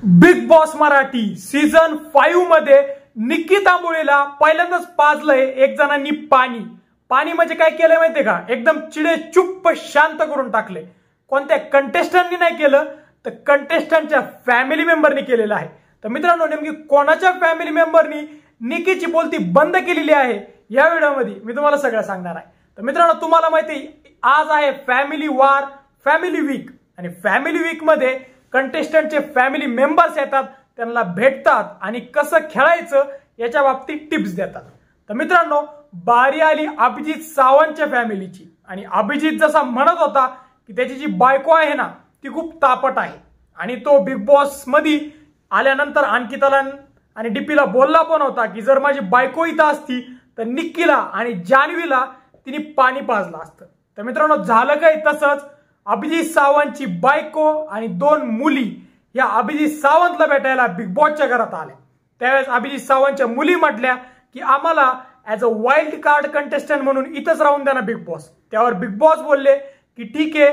Big boss Marathi season 5 मध्ये निक्की तांबोळीला पहिल्यांदाच पाजलंय एक जणांनी पाणी म्हणजे काय केलंय माहितीये का? एकदम चिडे चुप्प शांत करून टाकले. कोणत्या कंटेस्टंटनी नाही केलं तर कंटेस्टंटच्या फॅमिली मेंबरनी केलेलं आहे. तर मित्रांनो, नेमकी कोणाच्या फॅमिली मेंबरनी निक्कीची बोलती बंद केलेली आहे या व्हिडिओमध्ये मी तुम्हाला सगळं सांगणार आहे. तर मित्रांनो, तुम्हाला माहिती आज आहे फॅमिली वार, फॅमिली वीक. आणि फॅमिली वीक मध्ये कंटेस्टंटचे फॅमिली मेंबर्स येतात, त्यांना भेटतात आणि कसं खेळायचं याच्या बाबतीत टिप्स देतात. तर मित्रांनो, बारी आली अभिजित सावंतच्या फॅमिलीची. आणि अभिजित जसा म्हणत होता की त्याची जी बायको आहे ना ती खूप तापट आहे, आणि तो बिग बॉस मध्ये आल्यानंतर अंकिताला आणि डीपीला बोलला पण होता की जर माझी बायको इथं असती तर निक्कीला आणि जान्हवीला तिने पाणी पाजलं असतं. तर मित्रांनो, झालं काय तसंच. अभिजित सावंतची बायको आणि 2 मुली या अभिजित सावंतला भेटायला बिग बॉसच्या घरात आल्या. त्यावेळेस अभिजित सावंतच्या मुली म्हटल्या की आम्हाला as a wild card contestant म्हणून इथंच राहून द्या ना बिग बॉस. त्यावर बिग बॉस बोलले की ठीक आहे,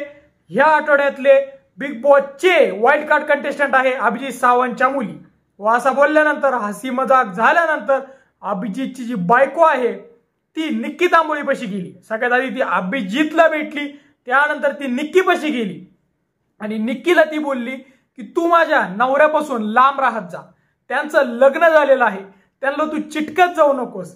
ह्या आठवड्यातले बिग बॉसचे वाईल्ड कार्ड कंटेस्टंट आहे अभिजित सावंतच्या मुली. व असं बोलल्यानंतर हसी मजाक झाल्यानंतर अभिजितची जी बायको आहे ती निक्की तांबोळीपाशी गेली. सगळ्यात आधी ती अभिजितला भेटली, त्यानंतर ती निक्कीपाशी गेली आणि निक्कीला ती बोलली की तू माझ्या नवऱ्यापासून लांब राहत जा, त्यांचं लग्न झालेलं आहे, त्यांना तू चिटकत जाऊ नकोस,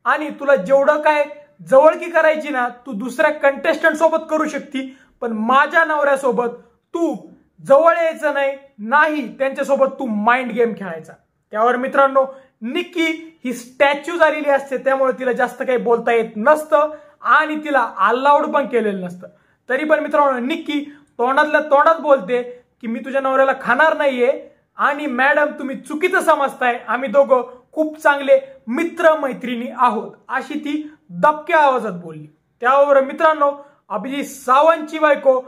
आणि तुला जेवढं काय जवळकी करायची ना तू दुसऱ्या कंटेस्टंट सोबत करू शकती, पण माझ्या नवऱ्यासोबत तू जवळ यायचं नाही, त्यांच्यासोबत तू माइंड गेम खेळायचा. त्यावर मित्रांनो, निक्की ही स्टॅच्यू झालेली असते, त्यामुळे तिला जास्त काही बोलता येत नसतं आणि तिला अलाउड पण केलेलं नसतं. तरी पण मित्रांनो, निक्की तोंडातल्या तोंडात बोलते की मी तुझ्या नवऱ्याला खाणार नाहीये, आणि मॅडम तुम्ही चुकीचं समजताय, आम्ही दोघं खूप चांगले मित्र मैत्रिणी आहोत, अशी ती दबक्या आवाजात बोलली. त्यावर मित्रांनो, अभिजित सावंतची बायको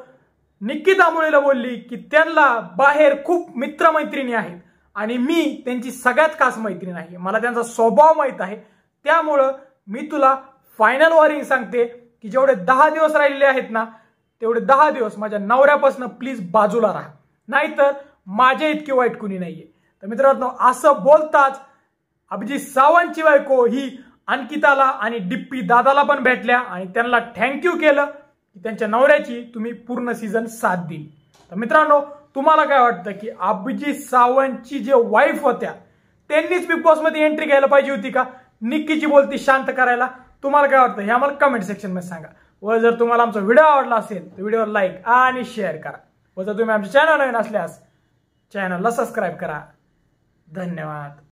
निक्की तांबोळीला बोलली की त्यांना बाहेर खूप मित्र मैत्रिणी आहेत आणि मी त्यांची सगळ्यात खास मैत्रीण आहे, मला त्यांचा स्वभाव माहित आहे, त्यामुळं मी तुला फायनल वॉर्निंग सांगते की जेवढे 10 दिवस राहिलेले आहेत ना तेवढे 10 दिवस माझ्या नवऱ्यापासून प्लीज बाजूला राहा, नाहीतर माझ्या इतकी वाईट कुणी नाहीये. तर मित्रांनो, असं बोलताच अभिजित सावंतची बायको ही अंकिताला आणि डिप्पी दादाला पण भेटल्या आणि त्यांना थँक्यू केलं की त्यांच्या नवऱ्याची तुम्ही पूर्ण सीझन साथ दिली. तर मित्रांनो, तुम्हाला काय वाटतं की अभिजित सावंतची जे वाईफ होत्या त्यांनीच बिग बॉस मध्ये एंट्री घ्यायला पाहिजे होती का निक्कीची बोलती शांत करायला? तुम्हाला काय वाटतं हे आम्हाला कमेंट सेक्शन मध्ये सांगा. व जर तुम्हाला आमचा व्हिडिओ आवडला असेल तर व्हिडिओला लाईक आणि शेअर करा. व जर तुम्ही आमच्या चॅनल नवीन असल्यास चॅनलला सबस्क्राईब करा. धन्यवाद.